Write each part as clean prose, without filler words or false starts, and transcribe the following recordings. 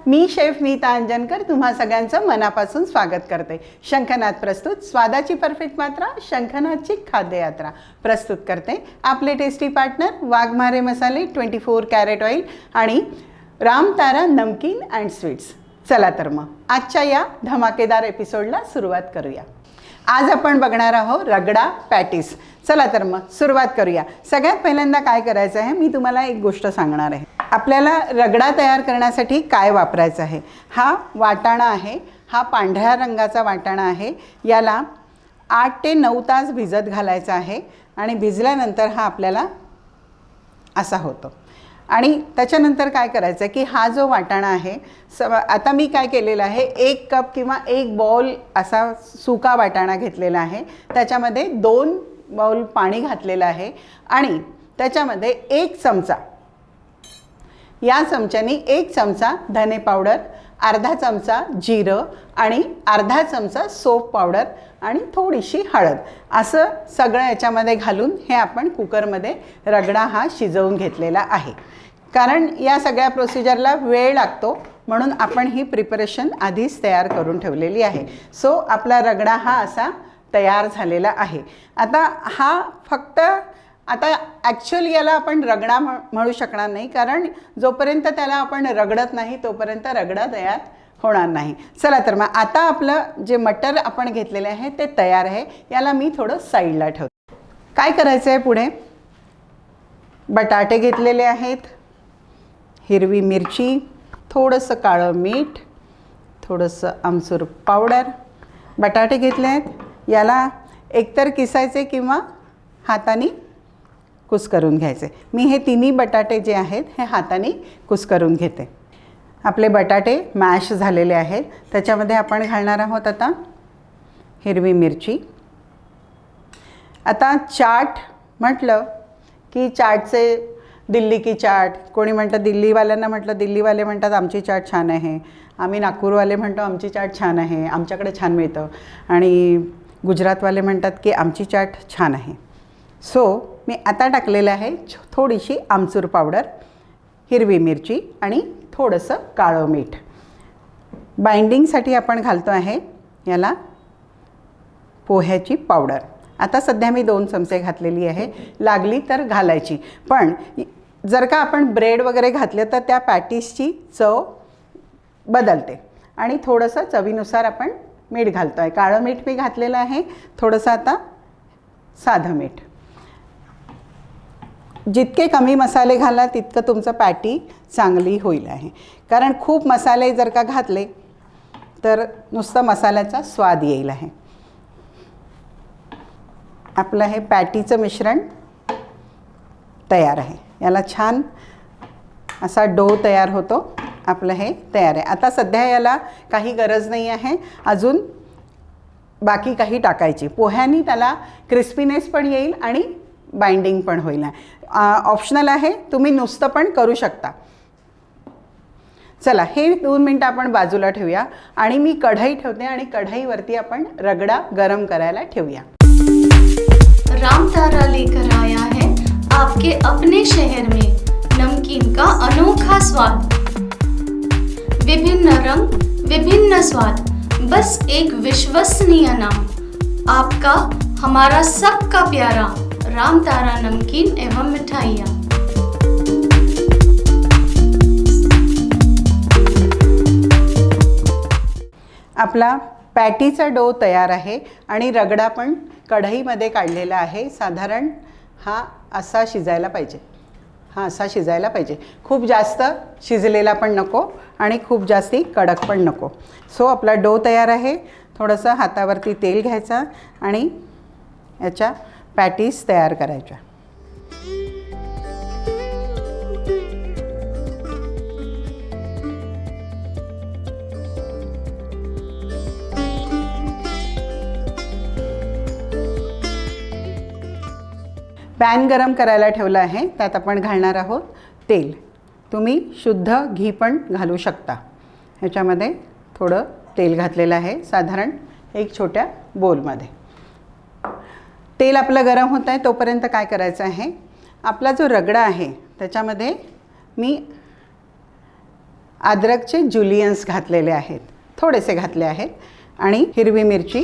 मी chef Nita Anjankar तुम्हा सगळ्यांचं मनापासून स्वागत करते। शंखनाद प्रस्तुत स्वादाची परफेक्ट मात्रा शंखनादची खाद्ययात्रा प्रस्तुत करते आपले टेस्टी पार्टनर वाघमारे मसाले 24 कॅरेट ऑइल आणि रामतारा नमकीन अँड स्वीट्स। चला तर मग आजच्या या धमाकेदार एपिसोडला सुरुवात करूया। आज आपण बघणार आहोत रगडा पॅटीस। चला तर मग सुरुवात करूया। सगळ्यात पहिल्यांदा काय करायचं आहे मी तुम्हाला एक गोष्ट सांगणार आहे। आपल्याला रगडा तयार करण्यासाठी काय वापरायचं आहे। हा वाटाणा आहे, हा पांढऱ्या रंगाचा वाटाणा आहे। याला 8 ते 9 तास भिजत घालायचा आहे आणि भिजल्यानंतर हा आपल्याला असा होतो। आणि त्याच्यानंतर काय करायचं की हा जो वाटाणा आहे आता मी काय केलेलं आहे 1 कप किंवा 1 बाउल असा सुका वाटाणा घेतलेला आहे। त्याच्यामध्ये 2 बाउल पाणी घातलेलं आहे आणि त्याच्यामध्ये 1 चमचा या चमच्यानी 1 चमचा धने पावडर, अर्धा चमचा जिरं आणि अर्धा चमचा सोप पावडर आणि थोडीशी हळद असं सगळं याच्यामध्ये घालून हे आपण कुकरमध्ये रगडा हा शिजवून घेतलेला आहे। कारण या सगळ्या प्रोसिजरला वेळ लागतो म्हणून आपण ही प्रिपरेशन आधीच तयार करून ठेवलेली आहे। सो आपला रगडा हा असा तयार झालेला आहे। आता हा फक्त आता ॲक्च्युअली याला आपण रगडा म्हणू शकणार नाही, कारण जोपर्यंत त्याला आपण रगडत नाही तोपर्यंत रगडा तयार होणार नाही। चला तर मग आता आपलं जे मटर आपण घेतलेले आहे ते तयार आहे। याला मी थोडं साईडला ठेवते। काय करायचं आहे पुढे, बटाटे घेतलेले आहेत, हिरवी मिरची, थोडंसं काळं मीठ, थोडंसं आमचूर पावडर, बटाटे घेतले आहेत। याला एकतर किसायचे किंवा हाताने कुस्करून घ्यायचे। मी हे तिन्ही बटाटे जे आहेत हे हाताने कुस्करून घेते। आपले बटाटे मॅश झालेले आहेत। त्याच्यामध्ये आपण घालणार आहोत आता हिरवी मिरची। आता चाट म्हटलं की चाटचे दिल्ली की चाट, कोणी म्हणतं दिल्लीवाल्यांना म्हटलं दिल्लीवाले म्हणतात आमची चाट छान आहे, आम्ही नागपूरवाले म्हणतो आमची चाट छान आहे, आमच्याकडे छान मिळतं, आणि गुजरातवाले म्हणतात की आमची चाट छान आहे। सो मी आता टाकलेलं आहे थोडीशी आमचूर पावडर, हिरवी मिरची आणि थोडंसं काळं मीठ। बाइंडिंगसाठी आपण घालतो आहे याला पोह्याची पावडर। आता सध्या मी 2 चमचे घातलेली आहे, लागली तर घालायची, पण जर का आपण ब्रेड वगैरे घातले तर त्या पॅटीसची चव बदलते। आणि थोडंसं चवीनुसार आपण मीठ घालतो आहे। काळं मीठ मी घातलेलं आहे, थोडंसं आता साधं मीठ। जितके कमी मसाले घाला तितकं तुमचं पॅटी चांगली होईल आहे, कारण खूप मसाले जर का घातले तर नुसतं मसाल्याचा स्वाद येईल आहे। आपलं हे पॅटीचं मिश्रण तयार आहे। याला छान असा डो तयार होतो। आपलं हे तयार आहे। आता सध्या याला काही गरज नाही आहे अजून बाकी काही टाकायची। पोह्यानी त्याला क्रिस्पीनेस पण येईल आणि बाइंडिंग पण होईल। ऑप्शनल आहे, तुम्ही नुसतं पण करू शकता। चला हे 2 मिनटं आपण बाजूला ठेवूया आणि मी कढई ठेवते आणि कढईवरती आपण रगडा गरम करायला ठेवूया। रामतारा लेकर आया है आपके अपने शहर में नमकीन का अनोखा स्वाद। विभिन्न रंग, विभिन्न स्वाद, बस एक विश्वसनीय नाम, आपका हमारा सबका प्यारा रामतारा नमकीन एवं मिठाइयाँ। आपला पॅटीचा डो तयार आहे आणि रगडा पण कढईमध्ये काढलेला आहे। साधारण हा असा शिजायला पाहिजे, हा असा शिजायला पाहिजे। खूप जास्त शिजलेला पण नको आणि खूप जास्ती कडक पण नको। सो आपला डो तयार आहे। थोडंसं हातावरती तेल घ्यायचं आणि याच्या पॅटीस तयार करायच्या। पॅन गरम करायला ठेवला आहे, त्यात आपण घालणार आहोत तेल। तुम्ही शुद्ध घी पण घालू शकता। ह्याच्यामध्ये थोडं तेल घातलेलं आहे, साधारण 1 छोट्या बोलमध्ये। तेल आपलं गरम होत आहे तोपर्यंत काय करायचं आहे, आपला जो रगडा आहे त्याच्यामध्ये मी अद्रकचे जुलियन्स घातलेले आहेत, थोडेसे घातले आहेत, आणि हिरवी मिरची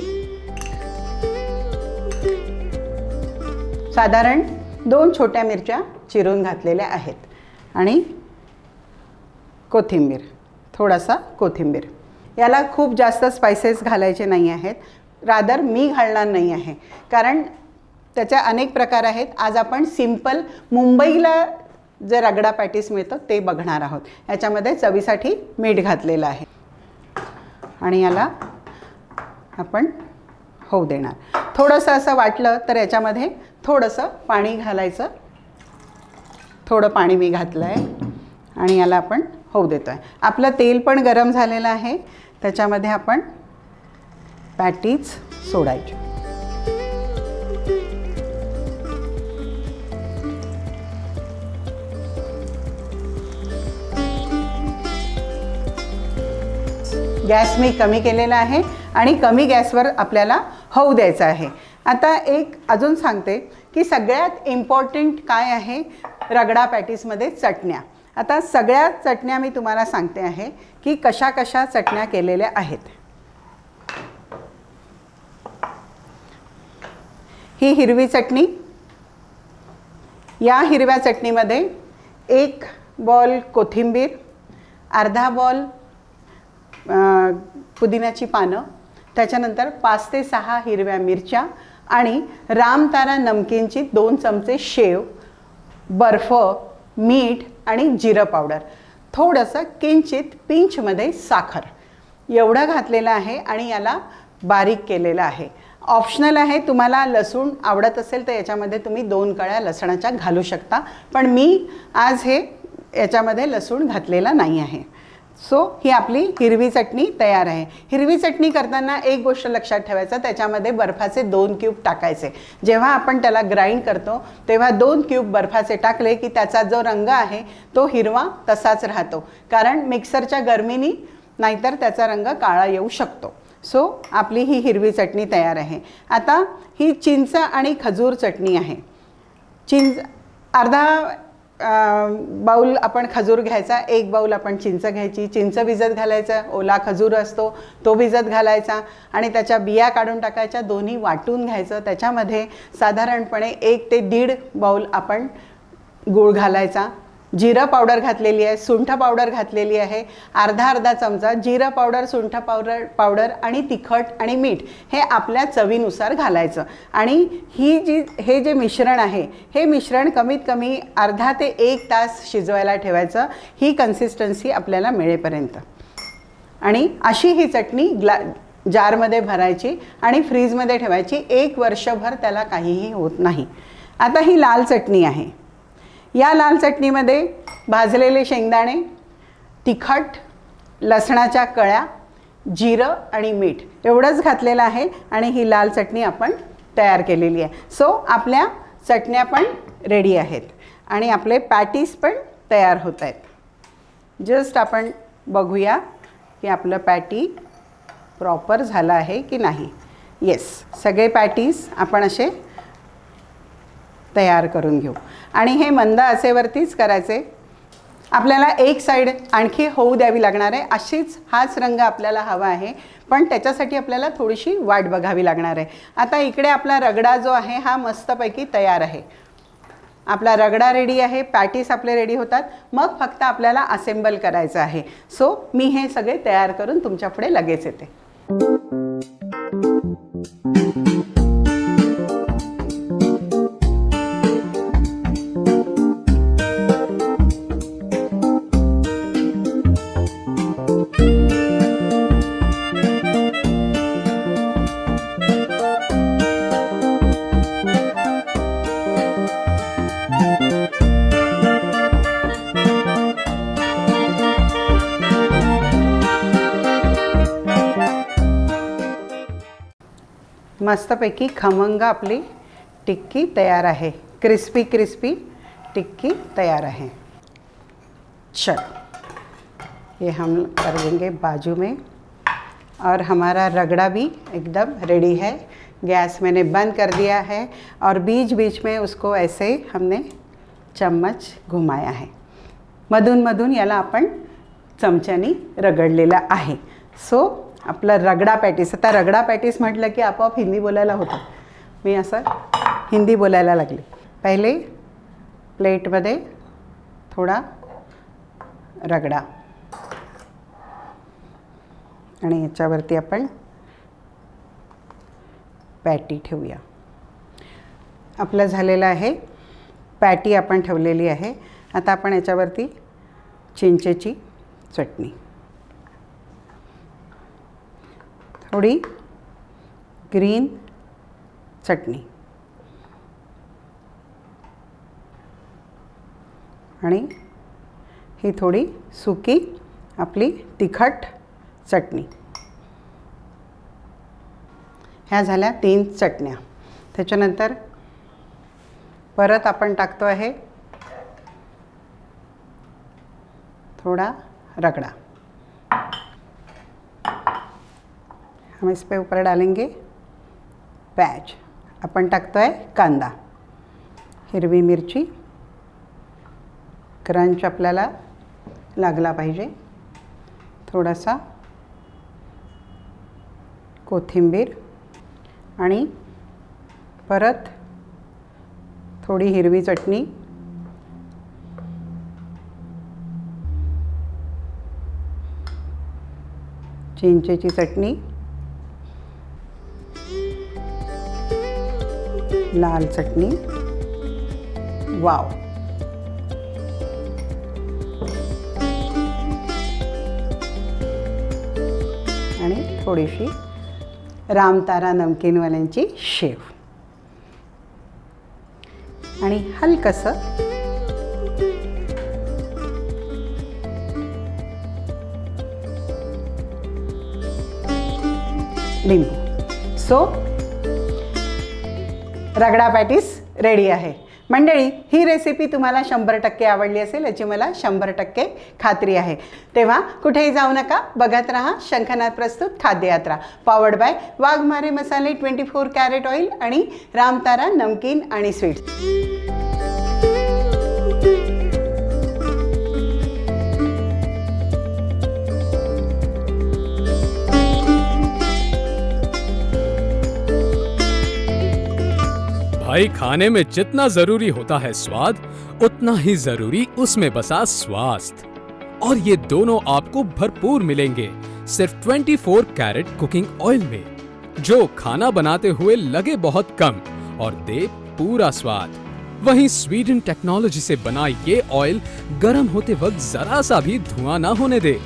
साधारण 2 छोट्या मिरच्या चिरून घातलेल्या आहेत, आणि कोथिंबीर, थोडासा कोथिंबीर. याला खूप जास्त स्पायसेस घालायचे नाही आहेत, रादर मी घालणार नाही आहे, कारण त्याच्या अनेक प्रकार आहेत. आज आपण सिंपल मुंबईला जे रगडा पॅटीस मिळतं ते बघणार आहोत. याच्यामध्ये चवीसाठी मीठ घातलेलं आहे, आणि याला आपण होऊ देणार. थोडंसं असं वाटलं तर याच्यामध्ये थोडंसं पाणी घालायचं. थोडं पाणी मी घातलं आहे, आणि याला आपण होऊ देतो आहे. आपलं तेल पण गरम झालेलं आहे, त्याच्यामध्ये आपण पॅटीज सोडायचे. गॅस मी कमी केलेला आहे, आणि कमी गॅसवर आपल्याला होऊ द्यायचं आहे. आता एक अजून सांगते की सगळ्यात इम्पॉर्टंट काय आहे रगडा पॅटीसमध्ये, चटण्या. आता सगळ्या चटण्या मी तुम्हाला सांगते आहे की कशा कशा चटण्या केलेल्या आहेत. ही हिरवी चटणी, या हिरव्या चटणीमध्ये 1 बॉल कोथिंबीर, अर्धा बॉल पुदिन्याची पानं, त्याच्यानंतर 5 ते 6 हिरव्या मिरच्या, आणि रामतारा नमकीनची 2 चमचे शेव, बर्फ, मीठ आणि जिरं पावडर, थोडंसं किंचित पिंचमध्ये साखर, एवढं घातलेलं आहे, आणि याला बारीक केलेलं आहे. ऑप्शनल आहे, तुम्हाला लसूण आवडत असेल तर याच्यामध्ये तुम्ही 2 कळ्या लसणाच्या घालू शकता, पण मी आज हे याच्यामध्ये लसूण घातलेला नाही आहे. सो ही आपली हिरवी चटणी तयार आहे. हिरवी चटणी करताना एक गोष्ट लक्षात ठेवायचं, त्याच्यामध्ये बर्फाचे 2 क्यूब टाकायचे. जेव्हा आपण त्याला ग्राइंड करतो तेव्हा 2 क्यूब बर्फाचे टाकले की त्याचा जो रंग आहे तो हिरवा तसाच राहतो, कारण मिक्सरच्या गरमीने नाहीतर त्याचा रंग काळा येऊ शकतो. सो आपली ही हिरवी चटणी तयार आहे. आता ही चिंच आणि खजूर चटणी आहे. चिंच अर्धा बाउल आपण खजूर घ्यायचा, 1 बाउल आपण चिंच घ्यायची, चिंच भिजत घालायचा, ओला खजूर असतो तो भिजत घालायचा, आणि त्याच्या बिया काढून टाकायच्या, दोन्ही वाटून घ्यायचं. त्याच्यामध्ये साधारणपणे 1 ते 1.5 बाउल आपण गूळ घालायचा. जिरं पावडर घातलेली आहे, सुंठ पावडर घातलेली आहे, अर्धा चमचा जिरं पावडर, सुंठ पावडर आणि तिखट आणि मीठ हे आपल्या चवीनुसार घालायचं. आणि हे जे मिश्रण आहे हे मिश्रण कमीत कमी अर्धा ते 1 तास शिजवायला ठेवायचं, ही कन्सिस्टन्सी आपल्याला मिळेपर्यंत. आणि अशी ही चटणी जारमध्ये भरायची आणि फ्रीजमध्ये ठेवायची. 1 वर्षभर त्याला काहीही होत नाही. आता ही लाल चटणी आहे. या लाल चटणीमध्ये भाजलेले शेंगदाणे, तिखट, लसणाच्या कळ्या, जिरं आणि मीठ एवढंच घातलेलं आहे, आणि ही लाल चटणी आपण तयार केलेली आहे. सो आपल्या चटण्या पण रेडी आहेत, आणि आपले पॅटीस पण तयार होत आहेत. जस्ट आपण बघूया की आपलं पॅटी प्रॉपर झालं आहे की नाही. येस, सगळे पॅटीस आपण असे तयार करून घेऊ, आणि हे मंद आचेवरतीच करायचे. आपल्याला एक साईड आणखी होऊ द्यावी लागणार आहे. हाच रंग आपल्याला हवा आहे, पण त्याच्यासाठी आपल्याला थोडीशी वाट बघावी लागणार आहे. आता इकडे आपला रगडा जो आहे हा मस्तपैकी तयार आहे. आपला रगडा रेडी आहे, पॅटीस आपले रेडी होतात, मग फक्त आपल्याला असेंबल करायचं आहे. सो मी हे सगळे तयार करून तुमच्या पुढे लगेच येते. मस्तपैकी खमंग आपली टिक्की तैयार है, क्रिस्पी क्रिस्पी टिक्की तैयार है। चलो ये हम कर देंगे बाजू में, और हमारा रगड़ा भी एकदम रेडी है। गैस मैंने बंद कर दिया है और बीच बीच में उसको ऐसे हमने चम्मच घुमाया है। मधून मधून याला आपण चमच्यानी रगडलेला आहे. सो आपला रगडा पॅटीस, आता रगडा पॅटीस म्हटलं की आपोआप हिंदी बोलायला होतं. मी असं हिंदी बोलायला लागले. पहिले प्लेटमध्ये थोडा रगडा आणि याच्यावरती आपण पॅटी ठेवूया. आपलं झालेलं आहे, पॅटी आपण ठेवलेली आहे. आता आपण याच्यावरती चिंचेची चटणी, थोडी ग्रीन चटणी आणि ही थोडी सुकी आपली तिखट चटणी. ह्या झाल्या 3 चटण्या. त्याच्यानंतर परत आपण टाकतो आहे थोड़ा रगड़ा. हम इस पे ऊपर डालेंगे प्याज. अपन टाकतो आहे कांदा, हिरवी मिरची, क्रंच आपल्याला लागला पाहिजे, थोडासा कोथिंबीर आणि परत थोडी हिरवी चटणी, चिंचेची चटणी, लाल चटणी, वाव, आणि थोडीशी रामतारा नमकीनवाल्यांची शेव आणि हलकसं लिंबू. सो रगडा पॅटीस रेडी आहे. मंडळी, ही रेसिपी तुम्हाला 100% आवडली असेल याची मला 100% खात्री आहे. तेव्हा कुठेही जाऊ नका, बघत राहा शंखनाद प्रस्तुत खाद्ययात्रा, पॉवर्ड बाय वाघमारे मसाले, 24 कॅरेट ऑइल आणि रामतारा नमकीन आणि स्वीट्स. भाई, खाने में जितना जरूरी होता है स्वाद, उतना ही जरूरी उसमें बसा स्वास्थ्य, और ये दोनों आपको भरपूर मिलेंगे सिर्फ 24 कैरेट कुकिंग ऑयल में, जो खाना बनाते हुए लगे बहुत कम और दे पूरा स्वाद. वहीं स्वीडन टेक्नोलॉजी से बना ये ऑयल गर्म होते वक्त जरा सा भी धुआं ना होने दे.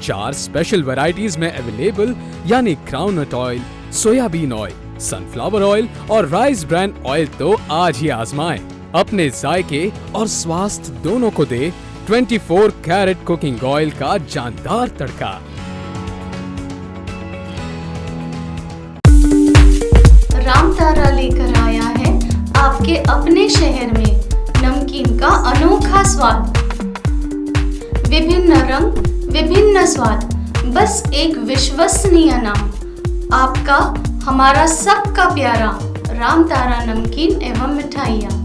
4 स्पेशल वैरायटीज में अवेलेबल, यानी groundnut oil, soybean oil, sunflower oil और राइस ब्रांड ऑयल. तो आज ही आजमाएं. अपने जायके और स्वास्थ्य दोनों को दे 24 कैरेट कुकिंग ऑयल का जानदार तड़का. रामतारा लेकर आया है आपके अपने शहर में नमकीन का अनोखा स्वाद. विभिन्न रंग, विभिन्न स्वाद, बस एक विश्वसनीय नाम. आपका, हमारा सबका प्यारा रामतारा नमकीन एवं मिठाइयाँ.